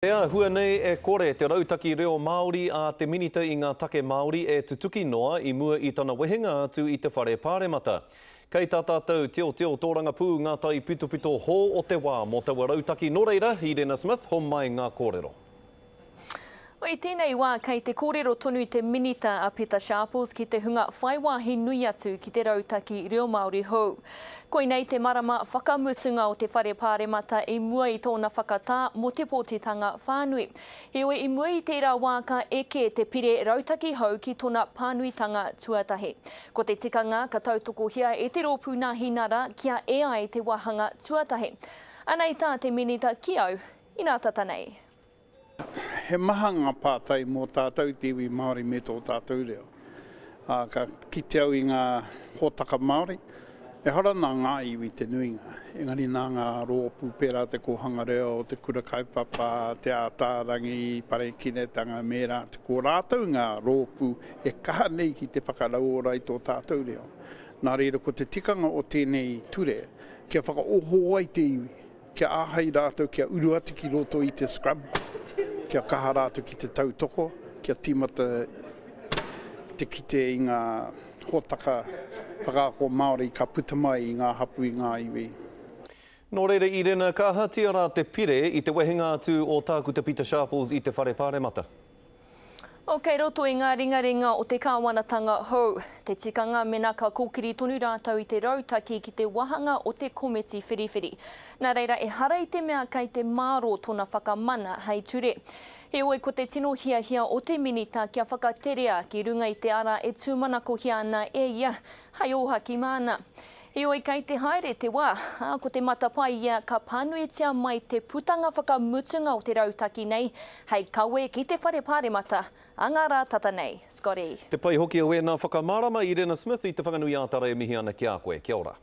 Ea, hua nei e kore te rautaki reo Māori a te minita i ngā take Māori e tutuki noa i mua i tana wehenga atu i te whare pāremata. Kei tā tātou teo tōranga pū ngā tai pito hō o te wā mō taua rautaki no reira, Irena Smith, hon mai ngā kōrero. I tēnei wā, kei te kōrero tonu te minita a Peter Sharples ki te hunga whaiwāhi nui atu ki te rautaki reo Māori hou. Koinei te marama whakamutunga o te whare pāremata i mua i tōna whakatā mo te pōtitanga whānui. Heoi i mua i tērā wā ka eke te pire rautaki hou ki tōna pānuitanga tuatahi. Ko te tikanga ka tautoko hia e te rōpuna hinara kia e ai te wahanga tuatahi. Anei tā te minita ki au, i nā tata nei. He maha ngā pātai mō tātou te iwi Māori me tō tātou reo. Ka kite au i ngā hōtaka Māori, e hara nā ngā iwi te nuinga. Engari nā ngā rōpu pērā te kohanga reo, te kura kaupapa, te ātārangi, parekinetanga, mērā. Ko rātou ngā rōpu e kaha nei ki te whakarau ora i tō tātou reo. Nā reira ko te tikanga o tēnei ture, kia whakaoho ai te iwi, kia āhei rātou, kia uru atu ki roto i te scrum. Kia kaha rātu ki te tautoko, kia tīmata te kite i ngā hōtaka whakaako Māori ka puta mai i ngā hapu i ngā iwi. Nō reira, Irena, ka hatia rā te pire i te wehenga atu o tāku te Peter Sharples i te whare pāremata? Kei roto i ngā ringaringa o te kāwanatanga hou. Te tikanga mena ka kōkiri tonu rātau i te rautaki ki te wahanga o te komiti whiriwhiri. Nā reira, e hara i te mea kei te māro tōna whakamana hei ture. Heoi ko te tino hiahia o te minita kia whakaterea ki runga i te ara e tūmanako hia ana e ia, hei ohaki māna. Heoi kei te haere te wā, ko te matapai ia ka pānuitia mai te putanga whakamutunga o te rautaki nei, hei kawe ki te whare pāremata, angara tata nei, Scotty. Te pai hoki au e nā whakamārama, Irena Smith, i te whanganui ātara e mihi ana ki a koe. Kia ora.